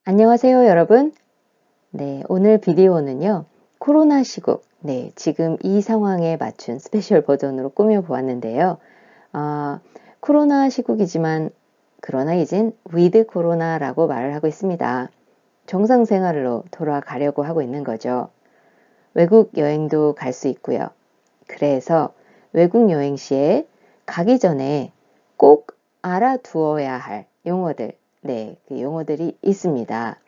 안녕하세요, 여러분. 네, 오늘 비디오는요, 코로나 시국, 지금 이 상황에 맞춘 스페셜 버전으로 꾸며보았는데요. 코로나 시국이지만, 그러나 이젠 위드 코로나라고 말을 하고 있습니다. 정상 생활로 돌아가려고 하고 있는 거죠. 외국 여행도 갈 수 있고요. 그래서 외국 여행 시에 가기 전에 꼭 알아두어야 할 용어들, 그 용어들이 있습니다.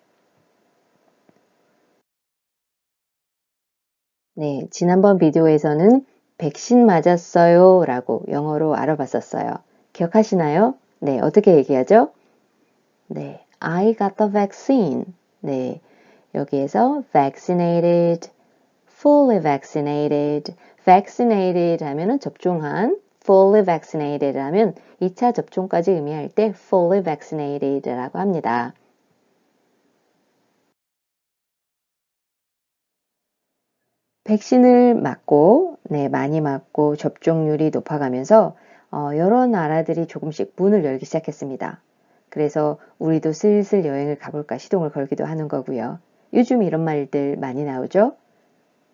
네, 지난번 비디오에서는 백신 맞았어요 라고 영어로 알아봤었어요. 기억하시나요? 네, 어떻게 얘기하죠? 네, I got the vaccine. 네, 여기에서 vaccinated, fully vaccinated, vaccinated 하면은 접종한, fully vaccinated 하면 2차 접종까지 의미할 때 fully vaccinated 라고 합니다. 백신을 맞고, 많이 맞고 접종률이 높아가면서 여러 나라들이 조금씩 문을 열기 시작했습니다. 그래서 우리도 슬슬 여행을 가볼까 시동을 걸기도 하는 거고요. 요즘 이런 말들 많이 나오죠?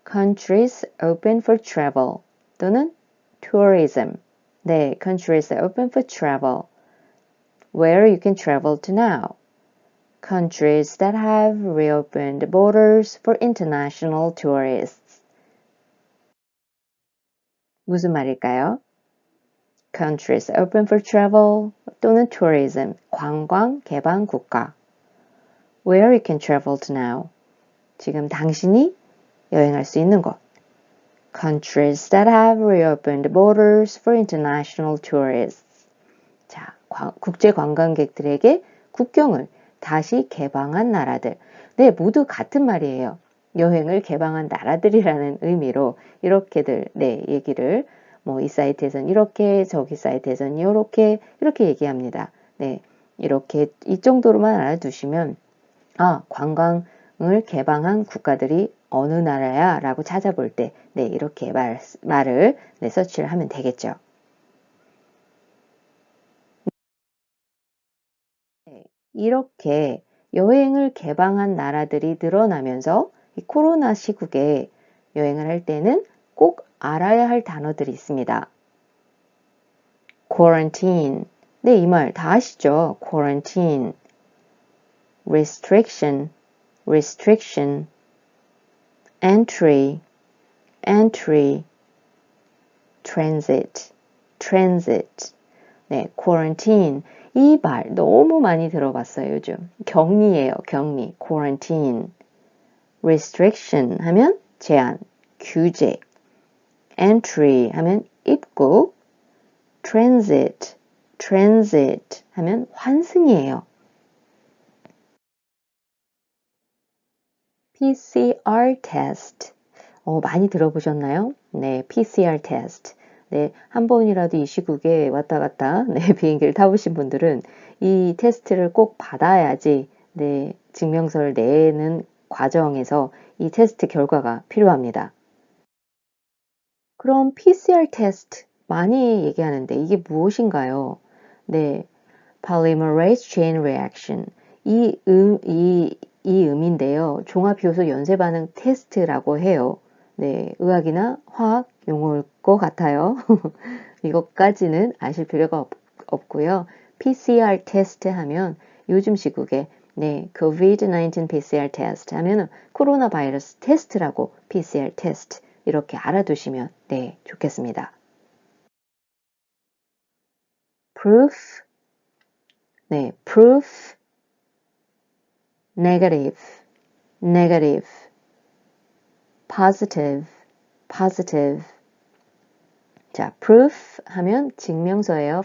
Countries open for travel 또는 tourism. 네, countries open for travel. Where you can travel to now. Countries that have reopened borders for international tourists. 무슨 말일까요? Countries open for travel 또는 tourism, 관광 개방 국가. Where you can travel to now. 지금 당신이 여행할 수 있는 곳. Countries that have reopened borders for international tourists. 자, 국제 관광객들에게 국경을 다시 개방한 나라들. 네, 모두 같은 말이에요. 여행을 개방한 나라들이라는 의미로 이렇게들 얘기를 이 사이트에선 이렇게 저기 사이트에선 이렇게 얘기합니다. 네, 이렇게 이 정도로만 알아두시면 관광을 개방한 국가들이 어느 나라야 라고 찾아볼 때 이렇게 말을 서치를 하면 되겠죠. 이렇게 여행을 개방한 나라들이 늘어나면서 이 코로나 시국에 여행을 할 때는 꼭 알아야 할 단어들이 있습니다. quarantine. 네, 이 말 다 아시죠? quarantine. restriction. restriction. entry. entry. transit. transit. 네, quarantine. 이 말 너무 많이 들어봤어요, 요즘. 격리예요, 격리. quarantine. restriction 하면 제한, 규제. entry 하면 입국. transit. transit 하면 환승이에요. PCR test. 많이 들어보셨나요? 네, PCR test. 네, 한 번이라도 이 시국에 왔다 갔다 비행기를 타보신 분들은 이 테스트를 꼭 받아야지 증명서를 내는 과정에서 이 테스트 결과가 필요합니다. 그럼 PCR 테스트 많이 얘기하는데 이게 무엇인가요? 네, polymerase chain reaction. 이 음인데요. 종합효소 연쇄반응 테스트라고 해요. 네, 의학이나 화학 용어일 것 같아요. 이것까지는 아실 필요가 없고요. PCR 테스트 하면 요즘 시국에 COVID-19 PCR 테스트 하면 코로나 바이러스 테스트라고 PCR 테스트 이렇게 알아두시면 좋겠습니다. proof, proof, negative, negative, positive, positive. 자, proof 하면 증명서예요.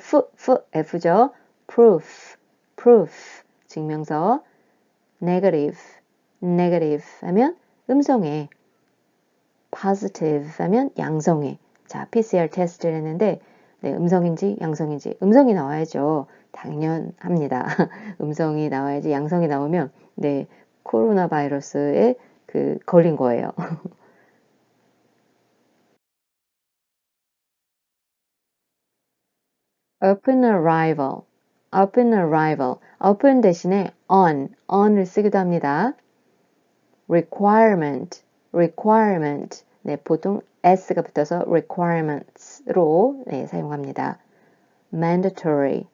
F죠. proof, proof, 증명서. negative, negative 하면 음성에. positive 하면 양성에. 자, PCR 테스트를 했는데 음성인지 양성인지 음성이 나와야죠. 당연합니다. 음성이 나와야지 양성이 나오면 코로나 바이러스에 걸린 거예요. open arrival. upon arrival. upon 대신에 on을 쓰기도 합니다. requirement. 네, 보통 s가 붙어서 requirements로 네, 사용합니다. mandatory.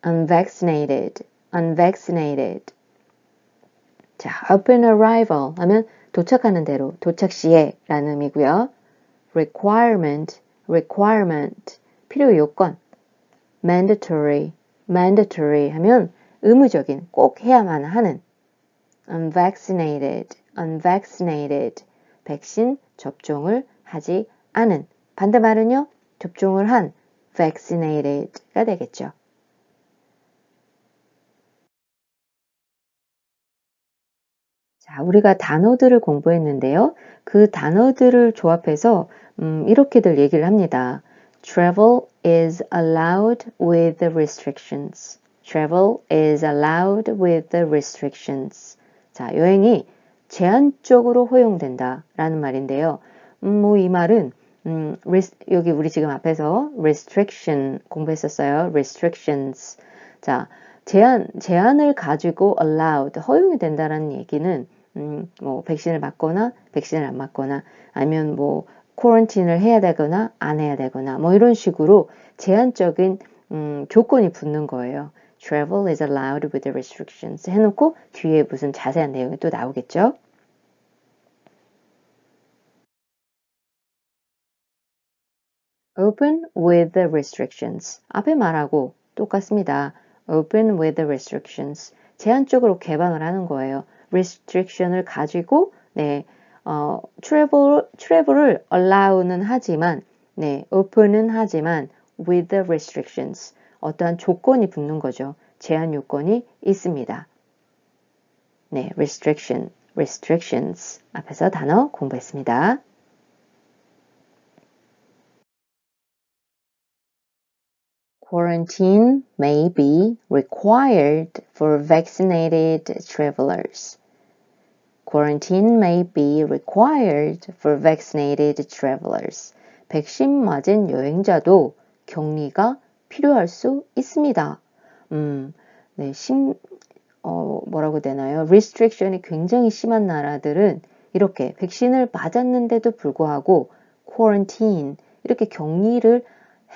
unvaccinated. 자, upon arrival 하면 도착하는 대로, 도착 시에 라는 의미고요. requirement, 필요 요건. mandatory 하면 의무적인, 꼭 해야만 하는. unvaccinated, 백신 접종을 하지 않은. 반대말은요, 접종을 한, vaccinated가 되겠죠. 자, 우리가 단어들을 공부했는데요. 그 단어들을 조합해서 이렇게들 얘기를 합니다. Travel is allowed with restrictions. Travel is allowed with restrictions. 자, 여행이 제한적으로 허용된다 라는 말인데요. 이 말은 여기 우리 지금 앞에서 restriction 공부했었어요. restrictions. 자, 제한을 가지고 allowed, 허용이 된다라는 얘기는 뭐 백신을 맞거나 백신을 안 맞거나 아니면 뭐 쿼런틴을 해야 되거나 안 해야 되거나 뭐 이런 식으로 제한적인 조건이 붙는 거예요. Travel is allowed with restrictions 해놓고 뒤에 무슨 자세한 내용이 또 나오겠죠. Open with restrictions. 앞에 말하고 똑같습니다. Open with restrictions. 제한적으로 개방을 하는 거예요. restriction을 가지고 네, travel을 allow는 하지만 네, open은 하지만 with restrictions. 어떠한 조건이 붙는 거죠. 제한 요건이 있습니다. 네, restrictions. 앞에서 단어 공부했습니다. Quarantine may be required for vaccinated travelers. Quarantine may be required for vaccinated travelers. 백신 맞은 여행자도 격리가 필요할 수 있습니다. 네, 뭐라고 되나요? restriction이 굉장히 심한 나라들은 이렇게 백신을 맞았는데도 불구하고 quarantine, 이렇게 격리를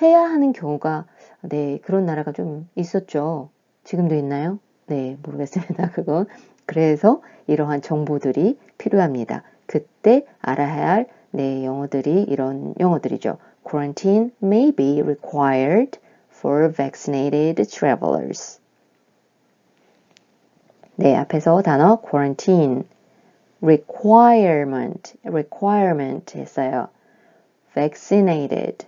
해야 하는 경우가 네, 그런 나라가 좀 있었죠. 지금도 있나요? 네, 모르겠습니다. 그건. 그래서 이러한 정보들이 필요합니다. 그때 알아야 할 네, 영어들이 이런 영어들이죠. Quarantine may be required for vaccinated travelers. 네, 앞에서 단어 quarantine, requirement 했어요. vaccinated.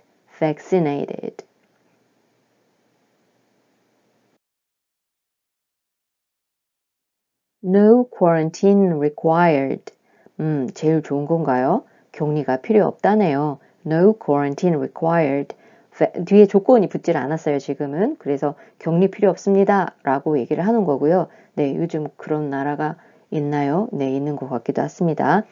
No quarantine required. 제일 좋은 건가요? 격리가 필요 없다네요. No quarantine required. 뒤에 조건이 붙질 않았어요, 지금은. 그래서 격리 필요 없습니다. 라고 얘기를 하는 거고요. 네, 요즘 그런 나라가 있나요? 네, 있는 것 같기도 했습니다.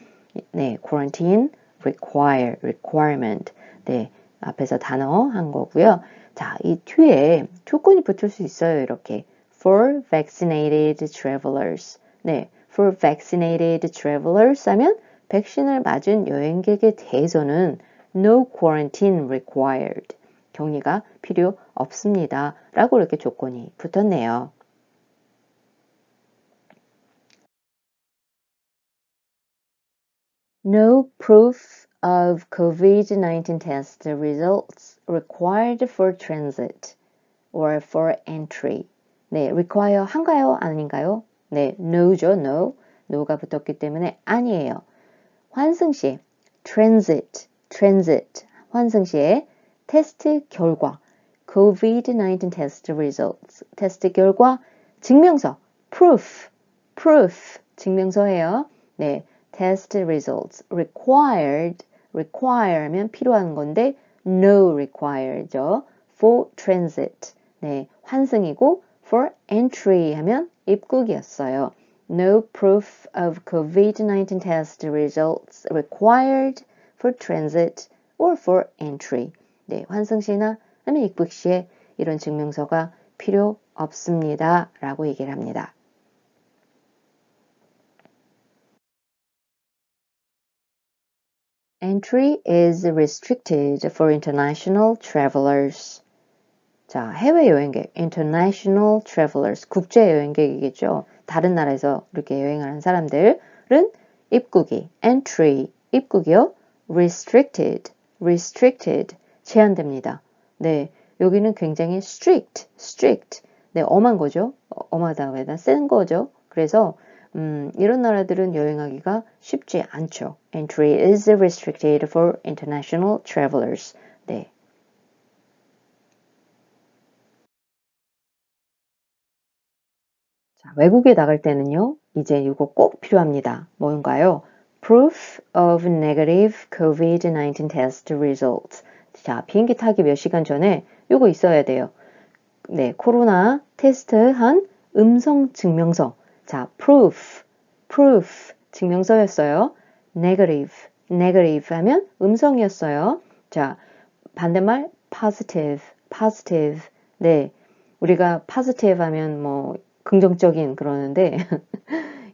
네, quarantine requirement. 네, 앞에서 단어 한 거고요. 자, 이 뒤에 조건이 붙을 수 있어요, 이렇게. For vaccinated travelers. 네, for vaccinated travelers 하면 백신을 맞은 여행객에 대해서는 no quarantine required. 격리가 필요 없습니다. 라고 이렇게 조건이 붙었네요. No proof of COVID-19 test results required for transit or for entry. 네, require 한가요? 아닌가요? 네, no죠, no. no가 붙었기 때문에 아니에요. 환승시, transit. 환승시에 테스트 결과, COVID-19 test results. 테스트 결과, 증명서, proof. 증명서예요. 네, test results. require면 필요한 건데, no require죠. for transit. 네, 환승이고, for entry 하면 입국이었어요. No proof of COVID-19 test results required for transit or for entry. 네, 환승시나 아니면 입국 시에 이런 증명서가 필요 없습니다. 라고 얘기를 합니다. Entry is restricted for international travelers. 자, 해외 여행객, international travelers, 국제 여행객이겠죠. 다른 나라에서 이렇게 여행하는 사람들은 입국이, entry, 입국이요. restricted, 제한됩니다. 네, 여기는 굉장히 strict. 네, 엄한 거죠. 엄하다고 해야 되나? 센 거죠. 그래서 이런 나라들은 여행하기가 쉽지 않죠. Entry is restricted for international travelers. 네. 자, 외국에 나갈 때는요, 이제 이거 꼭 필요합니다. 뭔가요? Proof of negative COVID-19 test results. 자, 비행기 타기 몇 시간 전에 이거 있어야 돼요. 네, 코로나 테스트한 음성 증명서. 자, proof, 증명서였어요. negative 하면 음성이었어요. 자, 반대말 positive. 네, 우리가 positive 하면 뭐 긍정적인 그러는데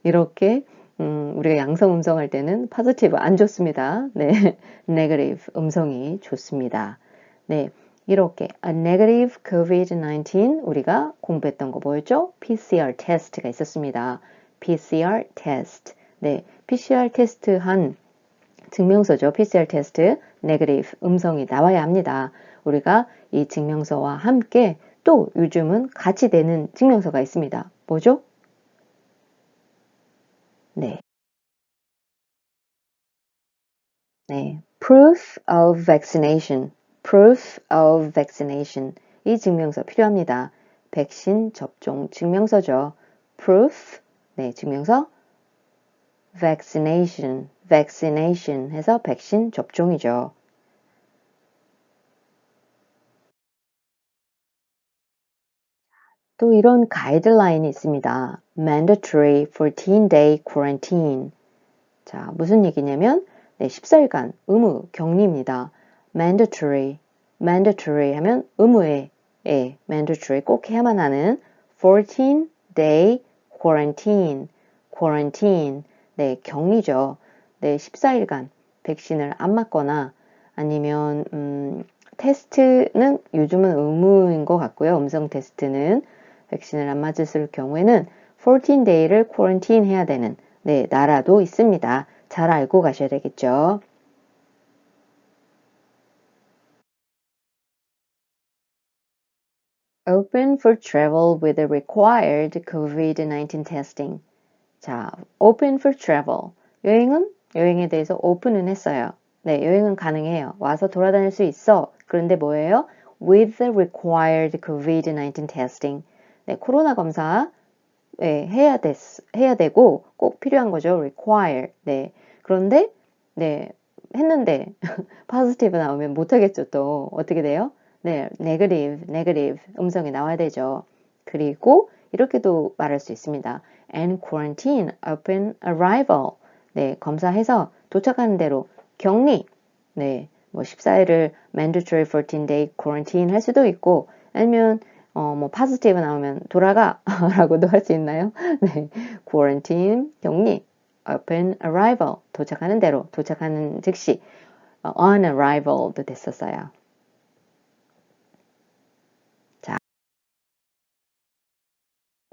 이렇게 우리가 양성 음성 할 때는 positive 안 좋습니다. 네, negative 음성이 좋습니다. 네, 이렇게 a negative COVID-19 우리가 공부했던 거 뭐였죠? PCR 테스트가 있었습니다. PCR 테스트. 네, PCR 테스트 한 증명서죠. PCR 테스트 negative 음성이 나와야 합니다. 우리가 이 증명서와 함께 또 요즘은 같이 내는 증명서가 있습니다. 뭐죠? 네. 네. Proof of vaccination. 이 증명서 필요합니다. 백신 접종 증명서죠. Proof, 네, 증명서. vaccination 해서 백신 접종이죠. 또 이런 가이드라인이 있습니다. Mandatory 14-day quarantine. 자, 무슨 얘기냐면 14일간 의무 격리입니다. mandatory 하면 의무에 mandatory 꼭 해야만 하는 14-day quarantine. 네, 격리죠. 네, 14일간 백신을 안 맞거나 아니면 테스트는 요즘은 의무인 것 같고요. 음성 테스트는 백신을 안 맞았을 경우에는 14day를 quarantine 해야 되는 네, 나라도 있습니다. 잘 알고 가셔야 되겠죠. Open for travel with the required COVID-19 testing. 자, open for travel. 여행에 대해서 오픈은 했어요. 네, 여행은 가능해요. 와서 돌아다닐 수 있어. 그런데 뭐예요? With the required COVID-19 testing. 네, 코로나 검사 네, 해야 되고 꼭 필요한 거죠. require. 네. 그런데 네, 했는데 positive 나오면 못 하겠죠, 또. 어떻게 돼요? 네, negative 음성이 나와야 되죠. 그리고 이렇게도 말할 수 있습니다. and quarantine upon arrival. 네, 검사해서 도착하는 대로 격리. 네, 뭐 14일을 mandatory 14-day quarantine 할 수도 있고 아니면 뭐 positive 나오면 돌아가 라고도 할 수 있나요? 네, quarantine 격리 upon arrival 도착하는 대로 도착하는 즉시 on arrival도 됐었어요. 자,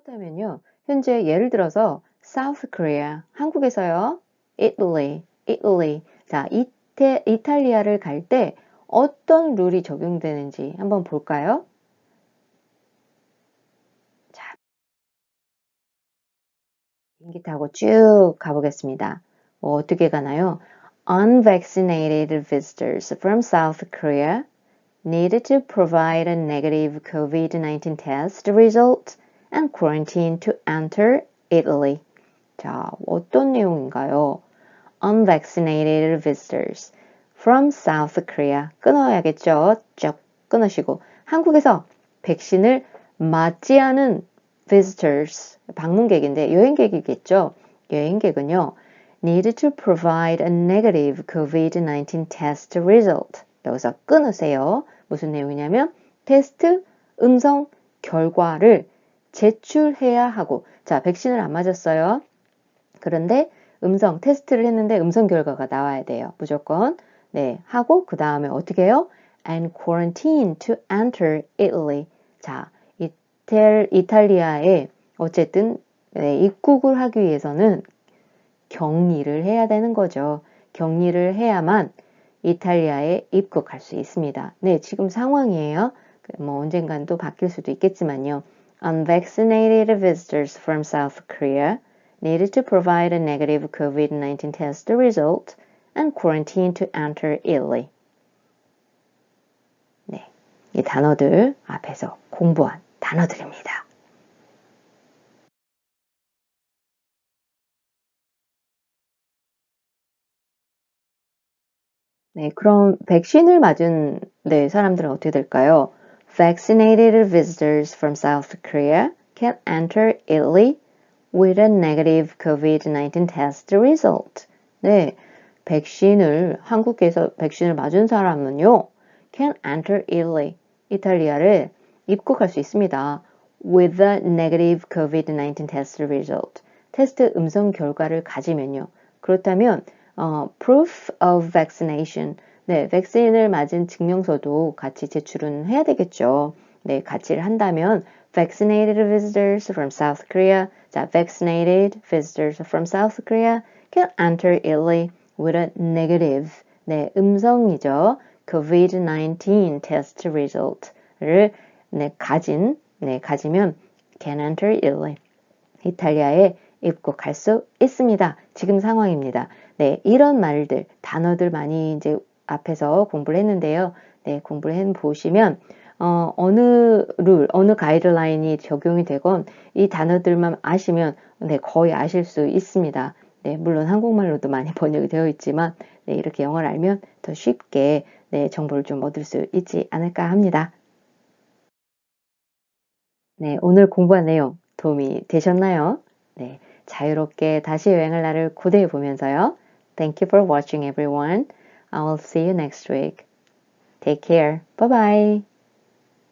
그렇다면요. 현재 예를 들어서 South Korea 한국에서요. Italy. 자, 이탈리아를 갈 때 어떤 룰이 적용되는지 한번 볼까요? 자, 비행기 타고 쭉 가보겠습니다. 어떻게 가나요? Unvaccinated visitors from South Korea needed to provide a negative COVID-19 test result and quarantine to enter Italy. 자, 어떤 내용인가요? Unvaccinated visitors from South Korea. 끊어야겠죠? 쭉 끊으시고. 한국에서 백신을 맞지 않은 visitors, 방문객인데 여행객이겠죠? 여행객은요. need to provide a negative COVID-19 test result. 여기서 끊으세요. 무슨 내용이냐면 테스트 음성 결과를 제출해야 하고 자, 백신을 안 맞았어요. 그런데 음성 테스트를 했는데 음성 결과가 나와야 돼요. 무조건. 네, 하고 그 다음에 어떻게 해요? And quarantine to enter Italy. 자, 이탈리아에 어쨌든 네, 입국을 하기 위해서는 격리를 해야 되는 거죠. 격리를 해야만 이탈리아에 입국할 수 있습니다. 네, 지금 상황이에요. 뭐 언젠간 또 바뀔 수도 있겠지만요. Unvaccinated visitors from South Korea needed to provide a negative COVID-19 test result and quarantine to enter Italy. 네, 이 단어들 앞에서 공부한 단어들입니다. 네, 그럼 백신을 맞은 네, 사람들은 어떻게 될까요? Vaccinated visitors from South Korea can enter Italy with a negative COVID-19 test result. 네, 한국에서 백신을 맞은 사람은요, can enter Italy, 이탈리아를 입국할 수 있습니다. with a negative COVID-19 test result. 테스트 음성 결과를 가지면요. 그렇다면 proof of vaccination. 네, 백신을 맞은 증명서도 같이 제출은 해야 되겠죠. 네, 같이를 한다면 vaccinated visitors from South Korea. 자, vaccinated visitors from South Korea can enter Italy with a negative. 네, 음성이죠. COVID-19 test result를 가지면 can enter Italy. 이탈리아에 입국할 수 있습니다. 지금 상황입니다. 네, 이런 말들, 단어들 많이 이제 앞에서 공부를 했는데요. 네, 공부를 해 보시면 어느 가이드라인이 적용이 되건 이 단어들만 아시면 네, 거의 아실 수 있습니다. 네, 물론 한국말로도 많이 번역이 되어 있지만 네, 이렇게 영어를 알면 더 쉽게 네, 정보를 좀 얻을 수 있지 않을까 합니다. 네, 오늘 공부한 내용 도움이 되셨나요? 네, 자유롭게 다시 여행할 날을 고대해 보면서요. Thank you for watching everyone. I will see you next week. Take care. Bye bye.